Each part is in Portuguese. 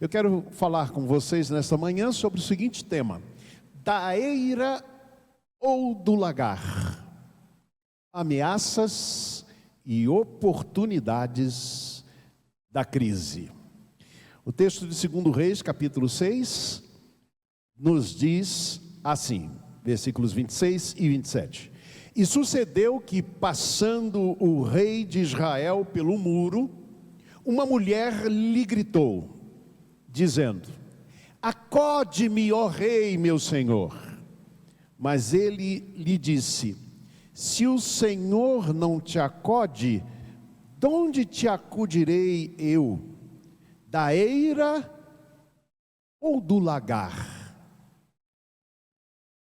Eu quero falar com vocês nesta manhã sobre o seguinte tema: da eira ou do lagar? Ameaças e oportunidades da crise. O texto de 2 Reis, capítulo 6, nos diz assim, versículos 26 e 27. E sucedeu que, passando o rei de Israel pelo muro, uma mulher lhe gritou, dizendo: acode-me, ó rei, meu senhor. Mas ele lhe disse: se o Senhor não te acode, de onde te acudirei eu? Da eira ou do lagar?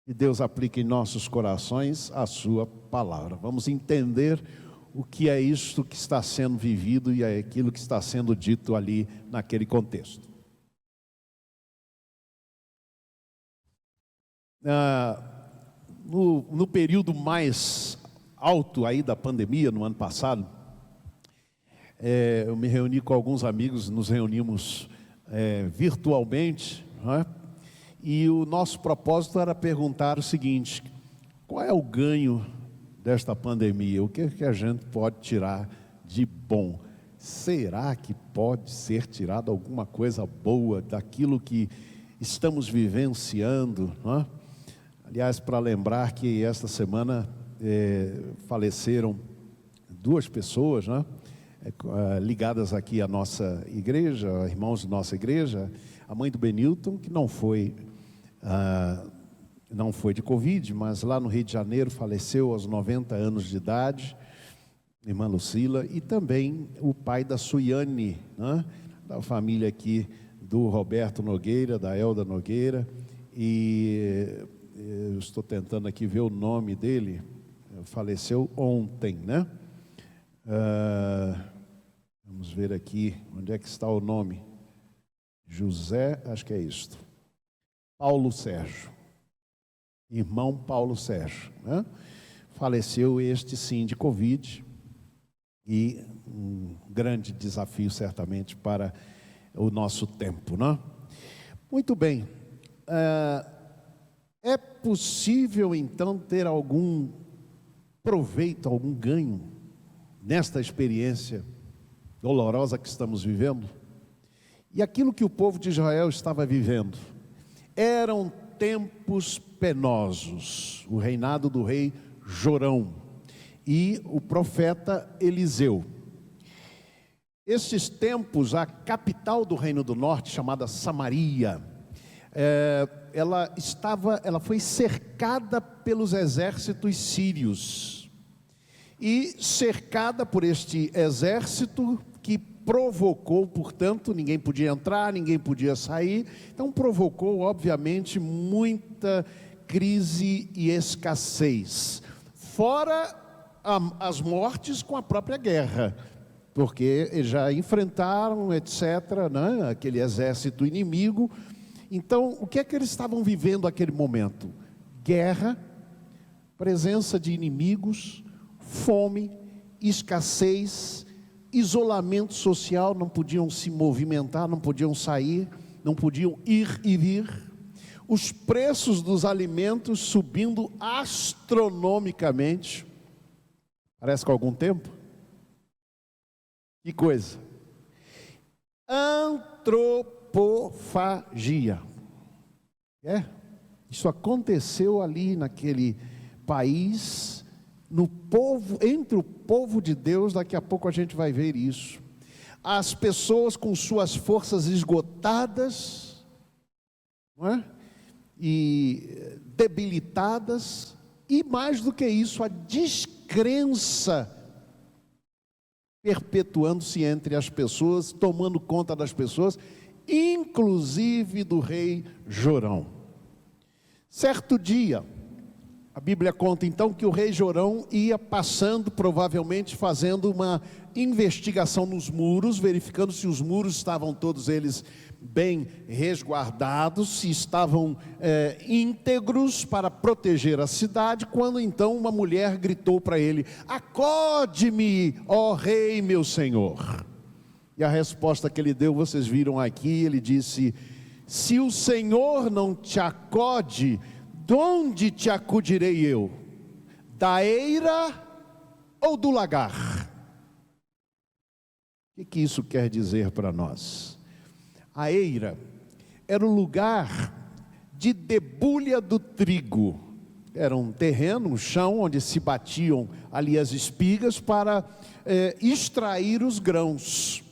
Que Deus aplique em nossos corações a sua palavra. Vamos entender o que é isto que está sendo vivido e é aquilo que está sendo dito ali naquele contexto. No período mais alto aí da pandemia, no ano passado, eu me reuni com alguns amigos, nos reunimos virtualmente, não é? E o nosso propósito era perguntar o seguinte: qual é o ganho desta pandemia? O que é que a gente pode tirar de bom? Será que pode ser tirado alguma coisa boa daquilo que estamos vivenciando, não é? Aliás, para lembrar que esta semana faleceram 2 pessoas, né, ligadas aqui à nossa igreja, irmãos de nossa igreja. A mãe do Benilton, que não foi de Covid, mas lá no Rio de Janeiro faleceu aos 90 anos de idade, irmã Lucila, e também o pai da Suiane, né, da família aqui do Roberto Nogueira, da Elda Nogueira, e eu estou tentando aqui ver o nome dele, faleceu ontem, né? Vamos ver aqui, onde é que está o nome? José, acho que é isto. Paulo Sérgio, irmão Paulo Sérgio, né? Faleceu este sim de Covid, e um grande desafio certamente para o nosso tempo, né? Muito bem, é possível então ter algum proveito, algum ganho nesta experiência dolorosa que estamos vivendo? E aquilo que o povo de Israel estava vivendo eram tempos penosos, o reinado do rei Jorão e o profeta Eliseu. Estes tempos, a capital do reino do norte, chamada Samaria, ela foi cercada pelos exércitos sírios, e cercada por este exército que provocou, portanto, ninguém podia entrar, ninguém podia sair, então provocou, obviamente, muita crise e escassez, fora as mortes com a própria guerra, porque eles já enfrentaram, etc., né, aquele exército inimigo. Então, o que é que eles estavam vivendo naquele momento? Guerra, presença de inimigos, fome, escassez, isolamento social, não podiam se movimentar, não podiam sair, não podiam ir e vir. Os preços dos alimentos subindo astronomicamente. Parece com algum tempo? Que coisa! Antropofagia. Isso aconteceu ali naquele país, no povo, entre o povo de Deus. Daqui a pouco a gente vai ver isso. As pessoas com suas forças esgotadas, não é? E debilitadas, e mais do que isso, a descrença perpetuando-se entre as pessoas, tomando conta das pessoas, inclusive do rei Jorão. Certo dia, a Bíblia conta então que o rei Jorão ia passando, provavelmente fazendo uma investigação nos muros, verificando se os muros estavam todos eles bem resguardados, se estavam íntegros para proteger a cidade, quando então uma mulher gritou para ele: acode-me, ó rei meu senhor. E a resposta que ele deu, vocês viram aqui, ele disse: se o Senhor não te acode, de onde te acudirei eu? Da eira ou do lagar? O que isso quer dizer para nós? A eira era o lugar de debulha do trigo. Era um terreno, um chão, onde se batiam ali as espigas para extrair os grãos.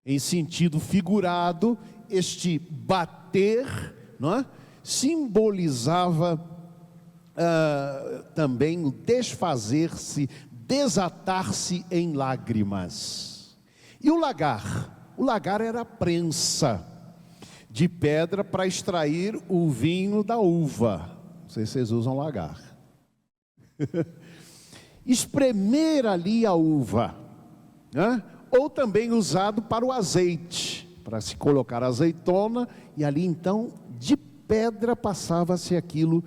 Em sentido figurado, este bater, não é? Simbolizava também o desfazer-se, desatar-se em lágrimas. E o lagar? O lagar era a prensa de pedra para extrair o vinho da uva. Não sei se vocês usam lagar. Espremer ali a uva, né? Ou também usado para o azeite, para se colocar azeitona, e ali então de pedra passava-se aquilo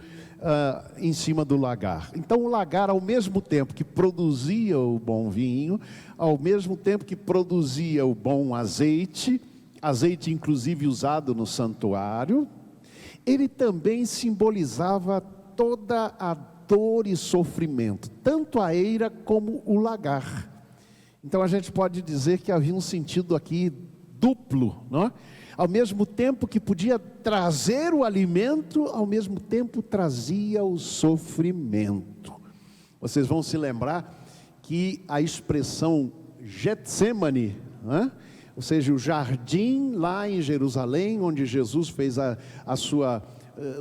em cima do lagar. Então o lagar, ao mesmo tempo que produzia o bom vinho, ao mesmo tempo que produzia o bom azeite, azeite inclusive usado no santuário, ele também simbolizava toda a dor e sofrimento, tanto a eira como o lagar. Então a gente pode dizer que havia um sentido aqui duplo, não é? Ao mesmo tempo que podia trazer o alimento, ao mesmo tempo trazia o sofrimento. Vocês vão se lembrar que a expressão Getsemane, não é? Ou seja, o jardim lá em Jerusalém, onde Jesus fez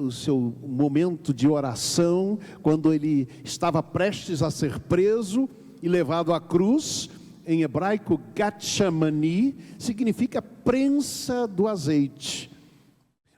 o seu momento de oração, quando ele estava prestes a ser preso e levado à cruz. Em hebraico, Gatsamani significa prensa do azeite.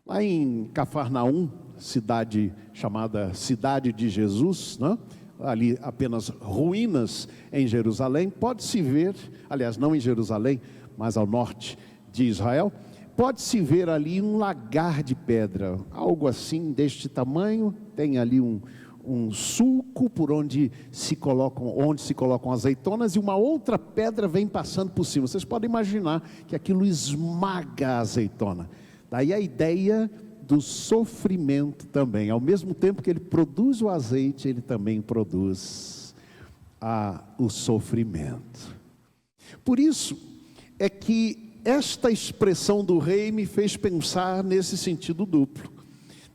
Lá em Cafarnaum, cidade chamada Cidade de Jesus, né? Ali apenas ruínas em Jerusalém, pode-se ver, aliás, não em Jerusalém, mas ao norte de Israel, pode-se ver ali um lagar de pedra, algo assim deste tamanho, tem ali um sulco por onde se colocam azeitonas, e uma outra pedra vem passando por cima. Vocês podem imaginar que aquilo esmaga a azeitona. Daí a ideia do sofrimento também. Ao mesmo tempo que ele produz o azeite, ele também produz o sofrimento. Por isso é que esta expressão do rei me fez pensar nesse sentido duplo,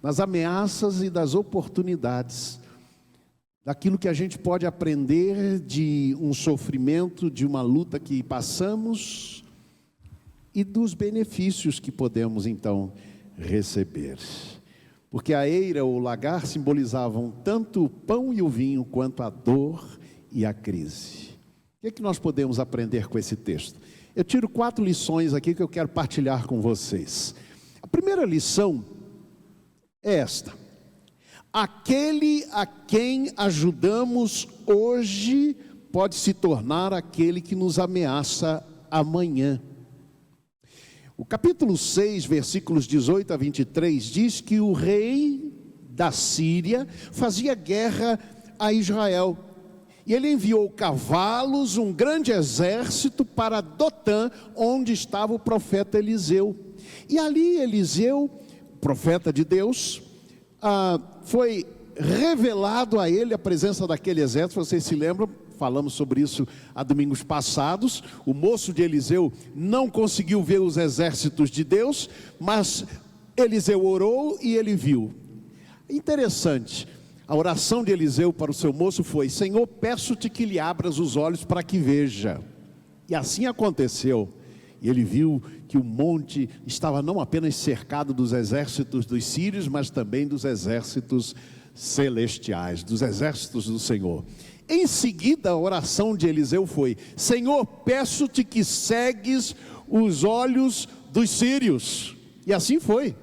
nas ameaças e das oportunidades, daquilo que a gente pode aprender de um sofrimento, de uma luta que passamos, e dos benefícios que podemos então receber. Porque a eira ou o lagar simbolizavam tanto o pão e o vinho, quanto a dor e a crise. O que nós podemos aprender com esse texto? Eu tiro 4 lições aqui que eu quero partilhar com vocês. A primeira lição é esta: aquele a quem ajudamos hoje pode se tornar aquele que nos ameaça amanhã. O capítulo 6, versículos 18 a 23 diz que o rei da Síria fazia guerra a Israel, e ele enviou cavalos, um grande exército para Dotã, onde estava o profeta Eliseu. E ali Eliseu, profeta de Deus, foi revelado a ele a presença daquele exército. Vocês se lembram? Falamos sobre isso há domingos passados. O moço de Eliseu não conseguiu ver os exércitos de Deus, mas Eliseu orou e ele viu. Interessante, a oração de Eliseu para o seu moço foi: Senhor, peço-te que lhe abras os olhos para que veja. E assim aconteceu. E ele viu que o monte estava não apenas cercado dos exércitos dos sírios, mas também dos exércitos celestiais, dos exércitos do Senhor. Em seguida, a oração de Eliseu foi: Senhor, peço-te que cegues os olhos dos sírios. E assim foi.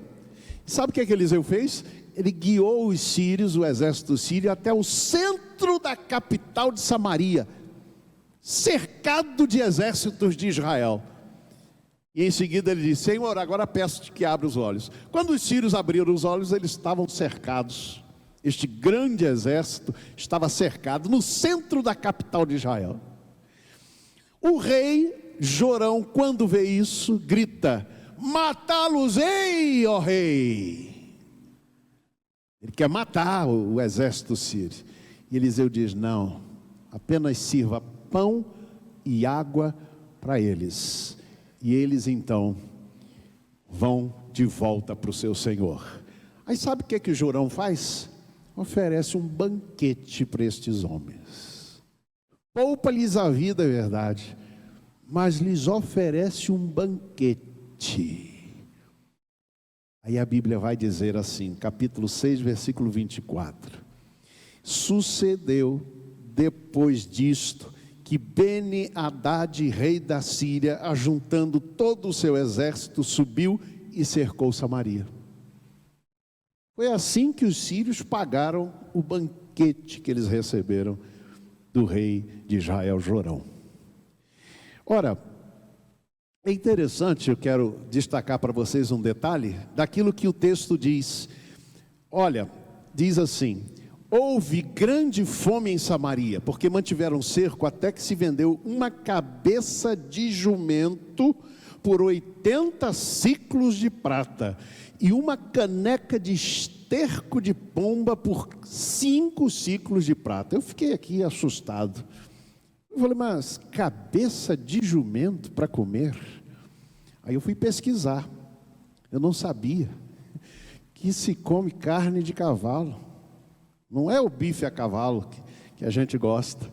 Sabe o que Eliseu fez? Ele guiou os sírios, o exército sírio, até o centro da capital de Samaria, cercado de exércitos de Israel. E em seguida ele disse: Senhor, agora peço-te que abra os olhos. Quando os sírios abriram os olhos, eles estavam cercados. Este grande exército estava cercado no centro da capital de Israel. O rei Jorão, quando vê isso, grita: matá-los-ei, ó rei. Ele quer matar o exército sírio. E Eliseu diz: não, apenas sirva pão e água para eles. E eles então vão de volta para o seu senhor. Aí sabe o que o Jorão faz? Oferece um banquete para estes homens. Poupa-lhes a vida, é verdade, mas lhes oferece um banquete. Aí a Bíblia vai dizer assim, capítulo 6, versículo 24. Sucedeu depois disto que Beni-Hadad, rei da Síria, ajuntando todo o seu exército, subiu e cercou Samaria. Foi assim que os sírios pagaram o banquete que eles receberam do rei de Israel, Jorão. Ora, é interessante, eu quero destacar para vocês um detalhe daquilo que o texto diz. Olha, diz assim: houve grande fome em Samaria, porque mantiveram cerco até que se vendeu uma cabeça de jumento por 80 siclos de prata, e uma caneca de esterco de pomba por 5 siclos de prata. Eu fiquei aqui assustado. Eu falei: mas cabeça de jumento para comer? Aí eu fui pesquisar. Eu não sabia que se come carne de cavalo. Não é o bife a cavalo que a gente gosta.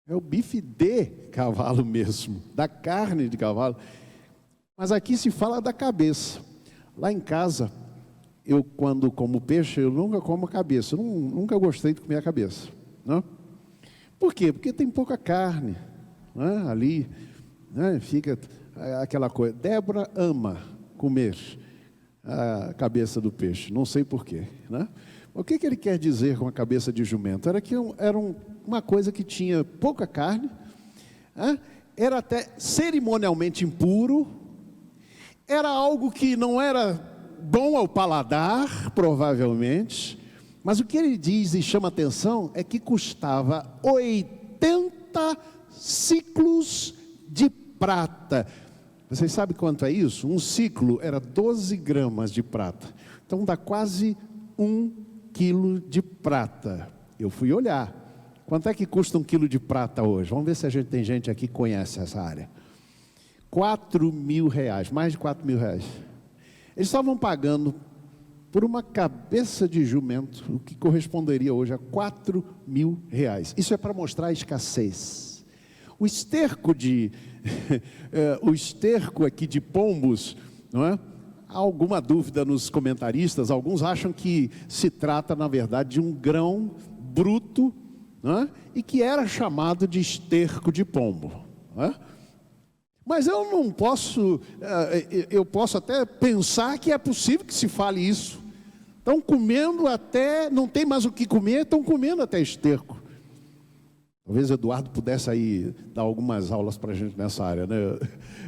É o bife de cavalo mesmo, da carne de cavalo. Mas aqui se fala da cabeça. Lá em casa, eu quando como peixe, eu nunca como a cabeça. Eu nunca gostei de comer a cabeça, não? Por quê? Porque tem pouca carne, né? Ali, né? Fica aquela coisa. Débora ama comer a cabeça do peixe, não sei porquê, né? O que ele quer dizer com a cabeça de jumento? Era que era uma coisa que tinha pouca carne, né? Era até cerimonialmente impuro, era algo que não era bom ao paladar, provavelmente, mas o que ele diz e chama atenção é que custava 80 ciclos de prata. Vocês sabem quanto é isso? Um ciclo era 12 gramas de prata, então dá quase 1 quilo de prata. Eu fui olhar, quanto é que custa 1 quilo de prata hoje? Vamos ver se tem gente aqui que conhece essa área. R$4.000, mais de R$4.000. Eles estavam pagando por uma cabeça de jumento, o que corresponderia hoje a R$4.000. Isso é para mostrar a escassez. O esterco aqui de pombos, não é? Há alguma dúvida nos comentaristas, alguns acham que se trata, na verdade, de um grão bruto, não é? E que era chamado de esterco de pombo, não é? Mas eu não posso, eu posso até pensar que é possível que se fale isso. Estão comendo até, não tem mais o que comer, estão comendo até esterco. Talvez o Eduardo pudesse aí dar algumas aulas para a gente nessa área, né,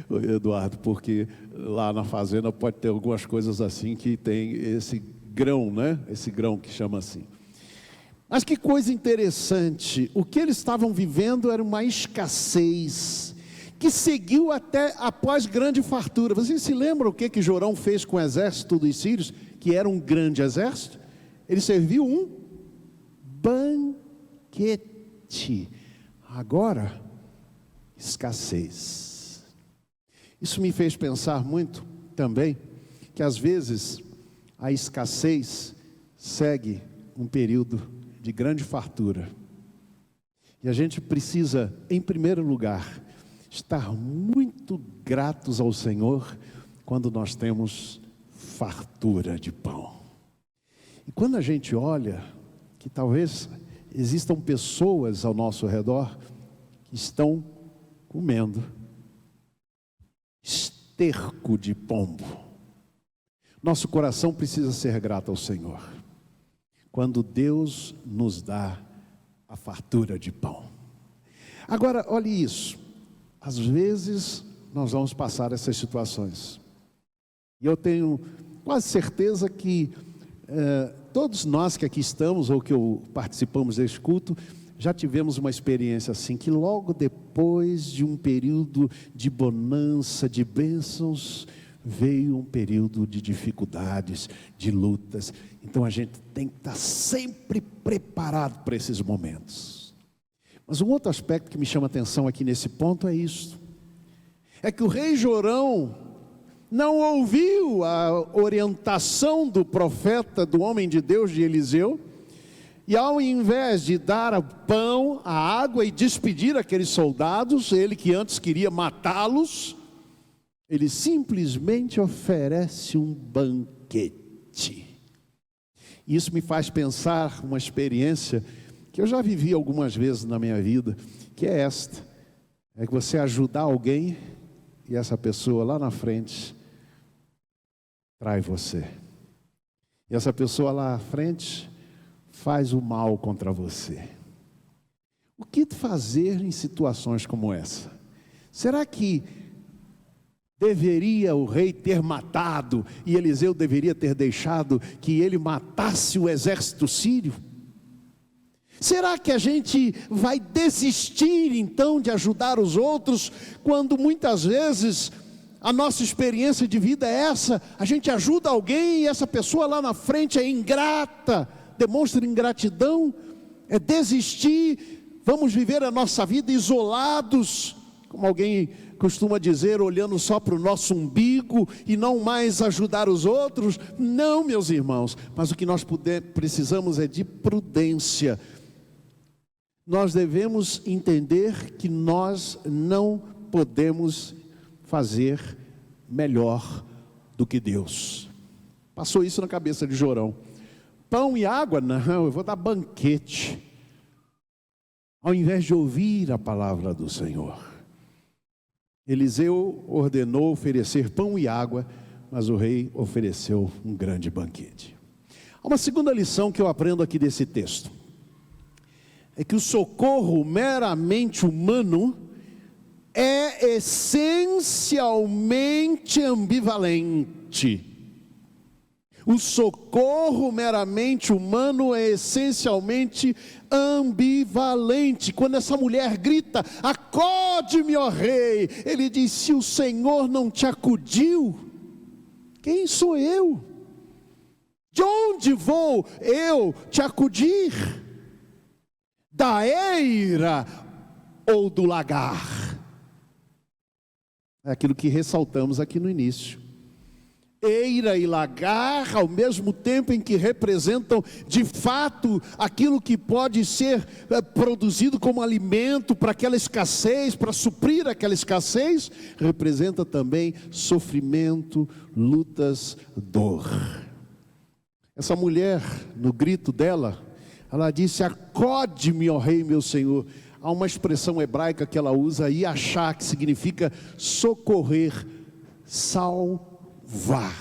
Eduardo? Porque lá na fazenda pode ter algumas coisas assim que tem esse grão, né? Esse grão que chama assim. Mas que coisa interessante, o que eles estavam vivendo era uma escassez que seguiu até após grande fartura. Vocês se lembram o que Jorão fez com o exército dos sírios, que era um grande exército? Ele serviu um banquete. Agora, escassez. Isso me fez pensar muito também, que às vezes a escassez segue um período de grande fartura. E a gente precisa, em primeiro lugar, estar muito gratos ao Senhor quando nós temos fartura de pão. E quando a gente olha que talvez existam pessoas ao nosso redor que estão comendo esterco de pombo, nosso coração precisa ser grato ao Senhor quando Deus nos dá a fartura de pão. Agora, olhe isso. Às vezes nós vamos passar essas situações, e eu tenho quase certeza que todos nós que aqui estamos, ou que participamos desse culto, já tivemos uma experiência assim, que logo depois de um período de bonança, de bênçãos, veio um período de dificuldades, de lutas. Então a gente tem que estar sempre preparado para esses momentos. Mas um outro aspecto que me chama a atenção aqui nesse ponto é isso. É que o rei Jorão não ouviu a orientação do profeta, do homem de Deus, de Eliseu, e ao invés de dar o pão, a água e despedir aqueles soldados, ele que antes queria matá-los, ele simplesmente oferece um banquete. Isso me faz pensar uma experiência que eu já vivi algumas vezes na minha vida, que é esta: é que você ajudar alguém e essa pessoa lá na frente trai você. E essa pessoa lá à frente faz o mal contra você. O que fazer em situações como essa? Será que deveria o rei ter matado e Eliseu deveria ter deixado que ele matasse o exército sírio? Será que a gente vai desistir então de ajudar os outros, quando muitas vezes a nossa experiência de vida é essa? A gente ajuda alguém e essa pessoa lá na frente é ingrata, demonstra ingratidão, é desistir. Vamos viver a nossa vida isolados, como alguém costuma dizer, olhando só para o nosso umbigo e não mais ajudar os outros? Não, meus irmãos, mas o que nós precisamos é de prudência. Nós devemos entender que nós não podemos fazer melhor do que Deus. Passou isso na cabeça de Jorão. Pão e água? Não, eu vou dar banquete, ao invés de ouvir a palavra do Senhor. Eliseu ordenou oferecer pão e água, mas o rei ofereceu um grande banquete. Há uma segunda lição que eu aprendo aqui desse texto, é que o socorro meramente humano é essencialmente ambivalente. O socorro meramente humano é essencialmente ambivalente. Quando essa mulher grita: acode-me, ó rei, ele diz: se o Senhor não te acudiu, quem sou eu? De onde vou eu te acudir? Da eira ou do lagar? É aquilo que ressaltamos aqui no início. Eira e lagar, ao mesmo tempo em que representam de fato aquilo que pode ser produzido como alimento para aquela escassez, para suprir aquela escassez, representa também sofrimento, lutas, dor. Essa mulher, no grito dela, ela disse: acode-me, ó rei, meu senhor. Há uma expressão hebraica que ela usa, yachá, que significa socorrer, salvar.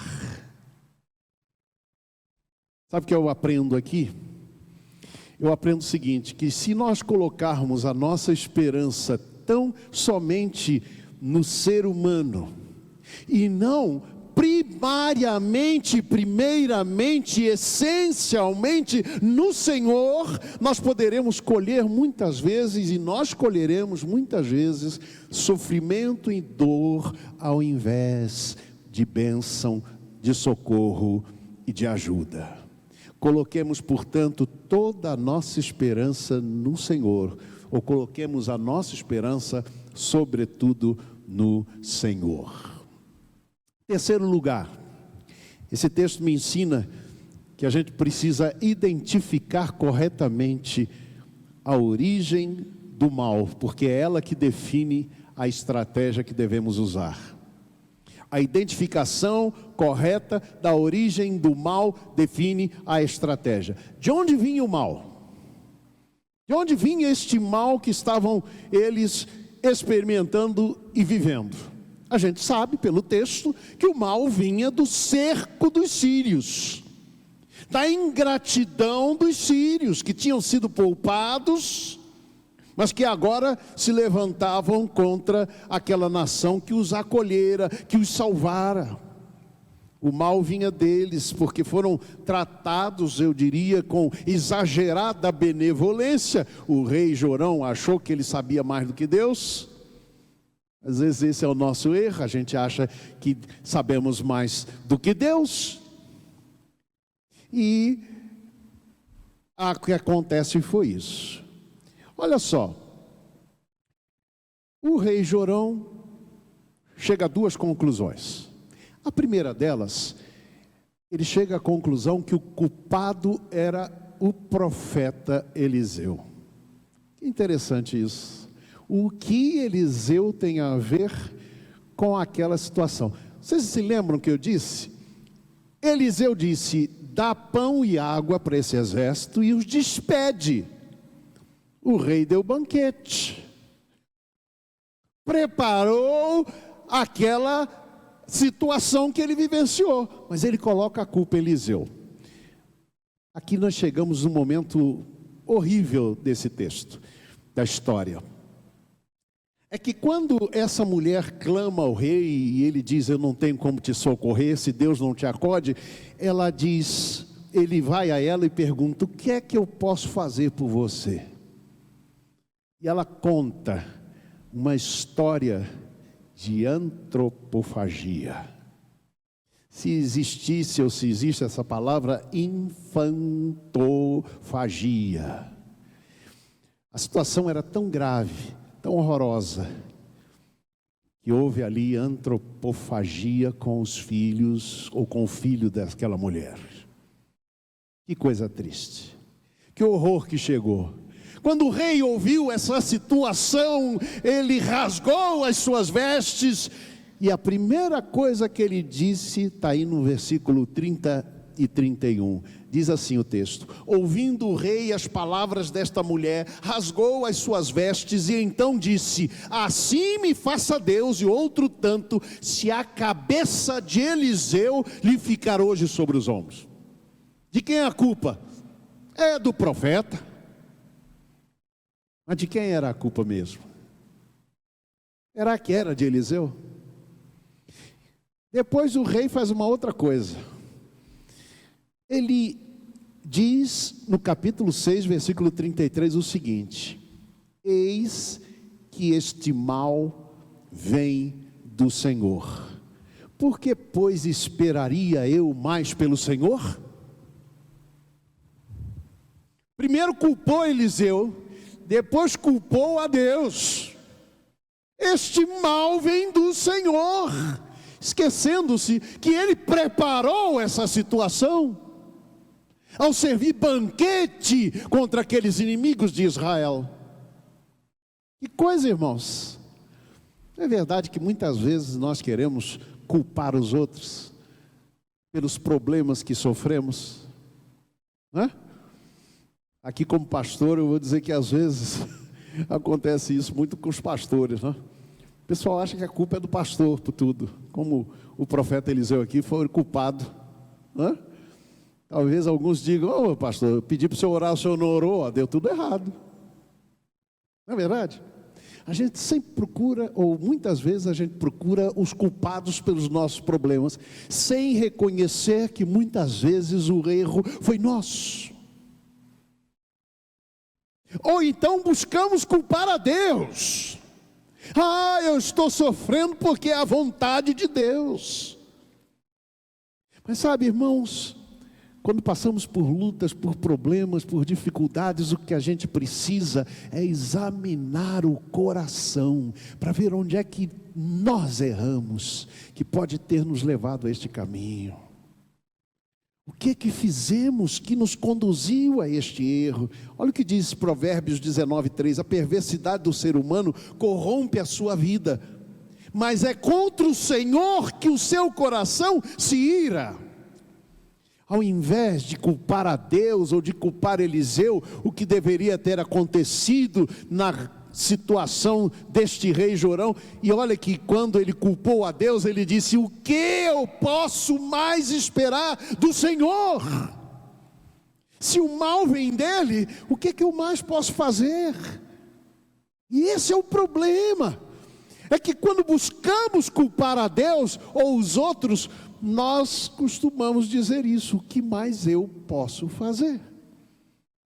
Sabe o que eu aprendo aqui? Eu aprendo o seguinte, que se nós colocarmos a nossa esperança tão somente no ser humano, e não primeiramente, essencialmente no Senhor, nós poderemos colher muitas vezes, e nós colheremos muitas vezes, sofrimento e dor, ao invés de bênção, de socorro e de ajuda. Coloquemos, portanto, toda a nossa esperança no Senhor, ou coloquemos a nossa esperança, sobretudo, no Senhor. Terceiro lugar, esse texto me ensina que a gente precisa identificar corretamente a origem do mal, porque é ela que define a estratégia que devemos usar. A identificação correta da origem do mal define a estratégia. De onde vinha o mal? De onde vinha este mal que estavam eles experimentando e vivendo? A gente sabe pelo texto que o mal vinha do cerco dos sírios, da ingratidão dos sírios, que tinham sido poupados, mas que agora se levantavam contra aquela nação que os acolhera, que os salvara. O mal vinha deles, porque foram tratados, eu diria, com exagerada benevolência. O rei Jorão achou que ele sabia mais do que Deus. Às vezes esse é o nosso erro, a gente acha que sabemos mais do que Deus. E o que acontece foi isso. Olha só, o rei Jorão chega a duas conclusões. A primeira delas, ele chega à conclusão que o culpado era o profeta Eliseu. Que interessante isso. O que Eliseu tem a ver com aquela situação? Vocês se lembram que eu disse? Eliseu disse: dá pão e água para esse exército e os despede. O rei deu banquete, preparou aquela situação que ele vivenciou, mas ele coloca a culpa em Eliseu. Aqui nós chegamos num momento horrível desse texto, da história. É que quando essa mulher clama ao rei e ele diz: eu não tenho como te socorrer, se Deus não te acode, ela diz, ele vai a ela e pergunta: o que é que eu posso fazer por você? E ela conta uma história de antropofagia. Se existisse ou se existe essa palavra, infantofagia. A situação era tão grave, tão horrorosa, que houve ali antropofagia com os filhos, ou com o filho daquela mulher. Que coisa triste, que horror que chegou. Quando o rei ouviu essa situação, ele rasgou as suas vestes, e a primeira coisa que ele disse, está aí no versículo 30 e 31, diz assim o texto: ouvindo o rei as palavras desta mulher, rasgou as suas vestes, e então disse: assim me faça Deus e outro tanto, se a cabeça de Eliseu lhe ficar hoje sobre os ombros. De quem é a culpa? É do profeta. Mas de quem era a culpa mesmo? Será que era de Eliseu? Depois o rei faz uma outra coisa. Ele diz no capítulo 6, versículo 33 o seguinte: eis que este mal vem do Senhor. Por que, pois, esperaria eu mais pelo Senhor? Primeiro culpou Eliseu, depois culpou a Deus. Este mal vem do Senhor, esquecendo-se que ele preparou essa situação ao servir banquete contra aqueles inimigos de Israel. Que coisa, irmãos. É verdade que muitas vezes nós queremos culpar os outros pelos problemas que sofremos, não é? Aqui como pastor eu vou dizer que às vezes acontece isso muito com os pastores, né? O pessoal acha que a culpa é do pastor por tudo, como o profeta Eliseu aqui foi culpado, né? Talvez alguns digam: ô pastor, eu pedi para o senhor orar, o senhor não orou, deu tudo errado. Não é verdade? A gente sempre procura, ou muitas vezes a gente procura os culpados pelos nossos problemas, sem reconhecer que muitas vezes o erro foi nosso. Ou então buscamos culpar a Deus. Eu estou sofrendo porque é a vontade de Deus. Mas sabe, irmãos, quando passamos por lutas, por problemas, por dificuldades, o que a gente precisa é examinar o coração, para ver onde é que nós erramos, que pode ter nos levado a este caminho. O que fizemos que nos conduziu a este erro? Olha o que diz Provérbios 19:3: a perversidade do ser humano corrompe a sua vida, mas é contra o Senhor que o seu coração se ira. Ao invés de culpar a Deus ou de culpar Eliseu, o que deveria ter acontecido na situação deste rei Jorão, e olha que quando ele culpou a Deus, ele disse: o que eu posso mais esperar do Senhor? Se o mal vem dele, o que eu mais posso fazer? E esse é o problema, é que quando buscamos culpar a Deus ou os outros, nós costumamos dizer isso: o que mais eu posso fazer?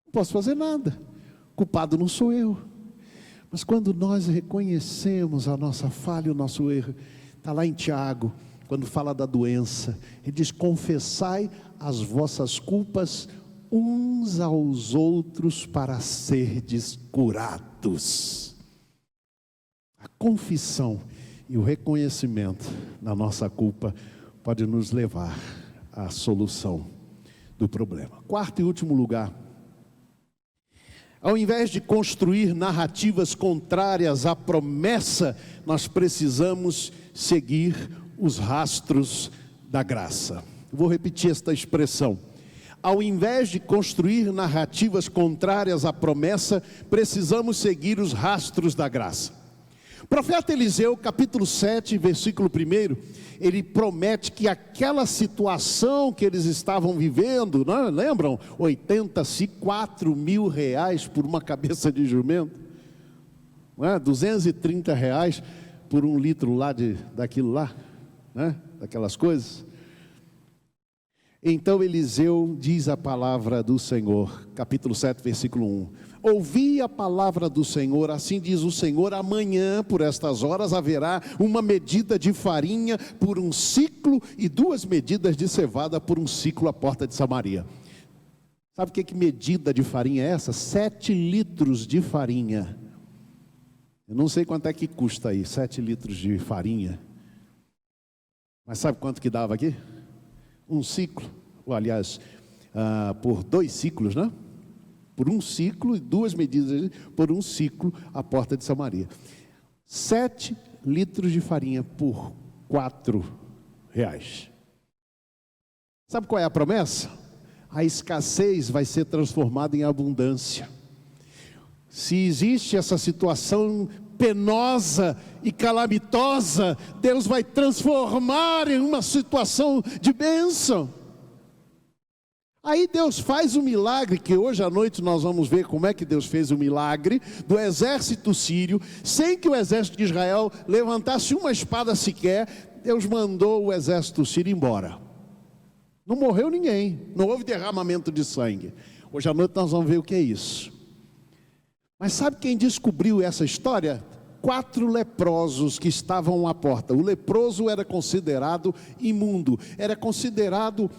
Não posso fazer nada, culpado não sou eu. Mas quando nós reconhecemos a nossa falha, o nosso erro, está lá em Tiago, quando fala da doença, ele diz: confessai as vossas culpas uns aos outros para serdes curados. A confissão e o reconhecimento da nossa culpa pode nos levar à solução do problema. Quarto e último lugar, ao invés de construir narrativas contrárias à promessa, nós precisamos seguir os rastros da graça. Vou repetir esta expressão. Ao invés de construir narrativas contrárias à promessa, precisamos seguir os rastros da graça. O profeta Eliseu, capítulo 7, versículo 1, ele promete que aquela situação que eles estavam vivendo, não é? Lembram? 84 mil reais por uma cabeça de jumento, não é? 230 reais por um litro lá daquilo lá, né? Daquelas coisas. Então Eliseu diz a palavra do Senhor, capítulo 7, versículo 1. Ouvi a palavra do Senhor, assim diz o Senhor: amanhã, por estas horas, haverá uma medida de farinha por um ciclo e 2 medidas de cevada por um ciclo à porta de Samaria. Sabe o que medida de farinha é essa? 7 litros de farinha. Eu não sei quanto é que custa aí, 7 litros de farinha. Mas sabe quanto que dava aqui? Um ciclo, ou aliás, por 2 ciclos, né? Por um ciclo e 2 medidas, por um ciclo, à porta de Samaria. 7 litros de farinha por 4 reais. Sabe qual é a promessa? A escassez vai ser transformada em abundância. Se existe essa situação penosa e calamitosa, Deus vai transformar em uma situação de bênção. Aí Deus faz o milagre, que hoje à noite nós vamos ver como é que Deus fez o milagre do exército sírio, sem que o exército de Israel levantasse uma espada sequer. Deus mandou o exército sírio embora. Não morreu ninguém, não houve derramamento de sangue. Hoje à noite nós vamos ver o que é isso. Mas sabe quem descobriu essa história? 4 leprosos que estavam à porta. O leproso era considerado imundo, era considerado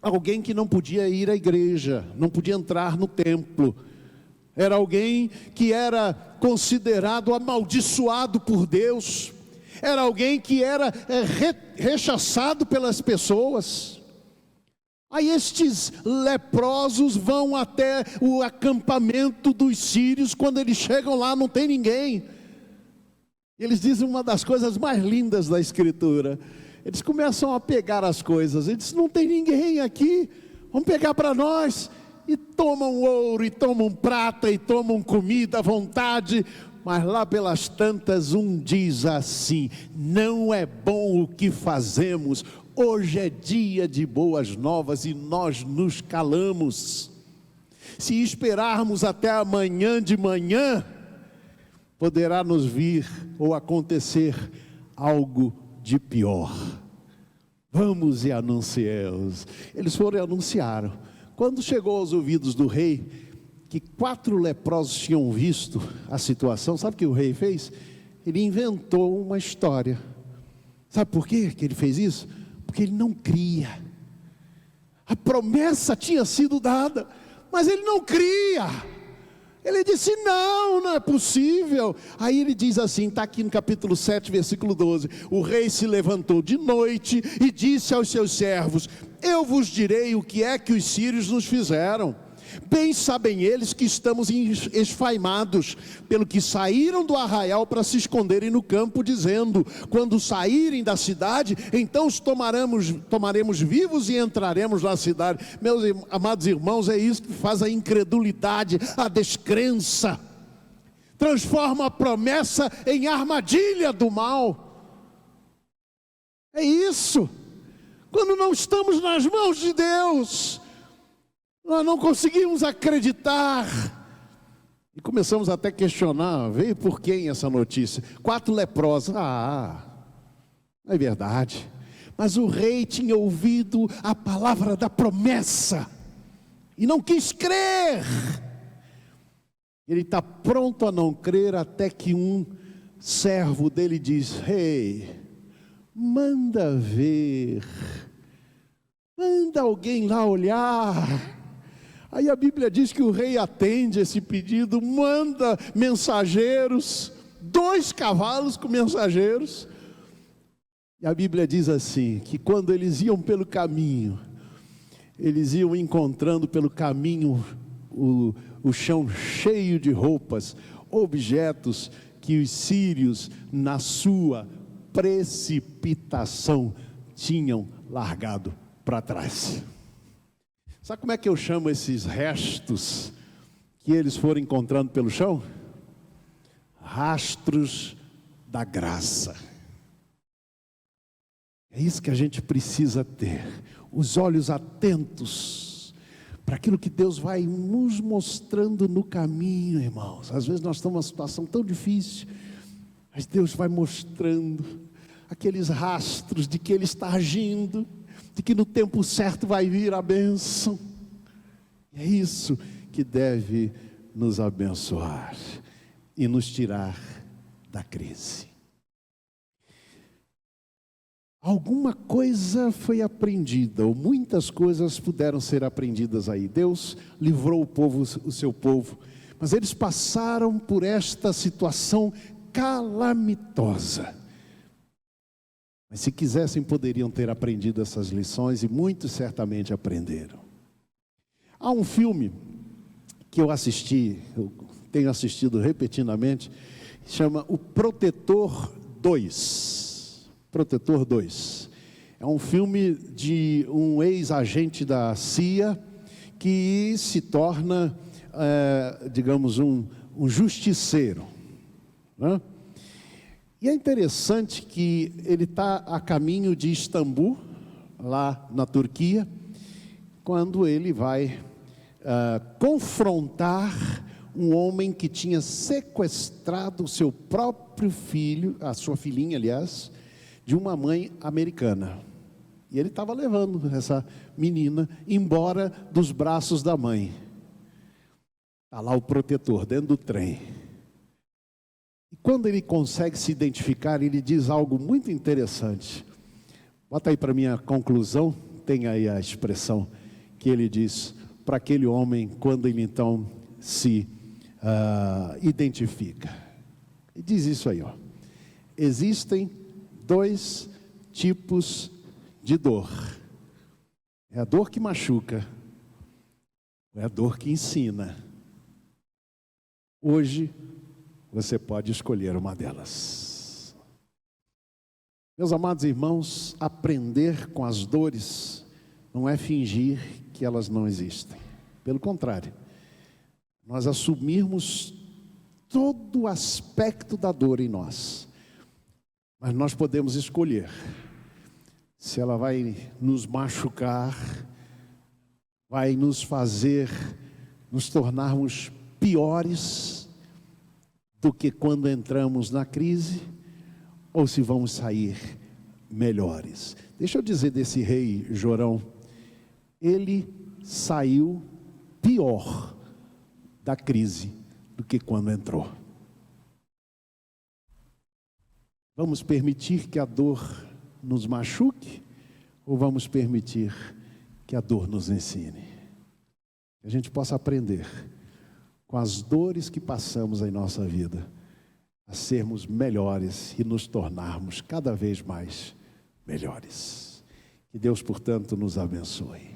alguém que não podia ir à igreja, não podia entrar no templo. Era alguém que era considerado amaldiçoado por Deus. Era alguém que era rechaçado pelas pessoas. Aí estes leprosos vão até o acampamento dos sírios. Quando eles chegam lá, não tem ninguém. Eles dizem uma das coisas mais lindas da Escritura. Eles começam a pegar as coisas. Eles dizem: não tem ninguém aqui, vamos pegar para nós. E tomam ouro, e tomam prata, e tomam comida à vontade. Mas lá pelas tantas, um diz assim: não é bom o que fazemos. Hoje é dia de boas novas e nós nos calamos. Se esperarmos até amanhã de manhã, poderá nos vir ou acontecer algo de pior. Vamos e anunciemos. Eles foram e anunciaram. Quando chegou aos ouvidos do rei que 4 leprosos tinham visto a situação, sabe o que o rei fez? Ele inventou uma história. Sabe por quê que ele fez isso? Porque ele não cria. A promessa tinha sido dada, mas ele não cria. Ele disse: não é possível. Aí ele diz assim, está aqui no capítulo 7, versículo 12. O rei se levantou de noite e disse aos seus servos: eu vos direi o que é que os sírios nos fizeram. Bem sabem eles que estamos esfaimados, pelo que saíram do arraial para se esconderem no campo, dizendo: quando saírem da cidade, então os tomaremos vivos e entraremos na cidade. Meus amados irmãos, é isso que faz a incredulidade, a descrença, transforma a promessa em armadilha do mal. É isso. Quando não estamos nas mãos de Deus, nós não conseguimos acreditar. E começamos até a questionar: veio por quem essa notícia? 4 leprosos. É verdade. Mas o rei tinha ouvido a palavra da promessa e não quis crer. Ele está pronto a não crer até que um servo dele diz: rei, manda ver, manda alguém lá olhar. Aí a Bíblia diz que o rei atende esse pedido, manda mensageiros, 2 cavalos com mensageiros. E a Bíblia diz assim, que quando eles iam pelo caminho, eles iam encontrando pelo caminho o chão cheio de roupas, objetos que os sírios, na sua precipitação, tinham largado para trás. Sabe como é que eu chamo esses restos que eles foram encontrando pelo chão? Rastros da graça. É isso que a gente precisa ter, os olhos atentos para aquilo que Deus vai nos mostrando no caminho, irmãos. Às vezes nós estamos numa situação tão difícil, mas Deus vai mostrando aqueles rastros de que Ele está agindo, de que no tempo certo vai vir a bênção. E é isso que deve nos abençoar e nos tirar da crise. Alguma coisa foi aprendida, ou muitas coisas puderam ser aprendidas aí. Deus livrou o seu povo, mas eles passaram por esta situação calamitosa. Mas se quisessem, poderiam ter aprendido essas lições, e muitos certamente aprenderam. Há um filme que eu tenho assistido repetidamente, chama O Protetor 2. Protetor 2. É um filme de um ex-agente da CIA que se torna, digamos, um justiceiro, né? E é interessante que ele está a caminho de Istambul, lá na Turquia, quando ele vai confrontar um homem que tinha sequestrado o seu próprio filho, a sua filhinha, aliás, de uma mãe americana. E ele estava levando essa menina embora dos braços da mãe. Está lá o protetor dentro do trem. E quando ele consegue se identificar, ele diz algo muito interessante. Bota aí para mim a conclusão, tem aí a expressão que ele diz para aquele homem quando ele então se identifica. Ele diz isso aí, ó. Existem 2 tipos de dor. É a dor que machuca, é a dor que ensina. Hoje você pode escolher uma delas. Meus amados irmãos, aprender com as dores não é fingir que elas não existem. Pelo contrário, nós assumirmos todo o aspecto da dor em nós. Mas nós podemos escolher se ela vai nos machucar, vai nos fazer nos tornarmos piores do que quando entramos na crise, ou se vamos sair melhores. Deixa eu dizer desse rei Jorão, ele saiu pior da crise do que quando entrou. Vamos permitir que a dor nos machuque, ou vamos permitir que a dor nos ensine? Que a gente possa aprender com as dores que passamos em nossa vida, a sermos melhores e nos tornarmos cada vez mais melhores. Que Deus, portanto, nos abençoe.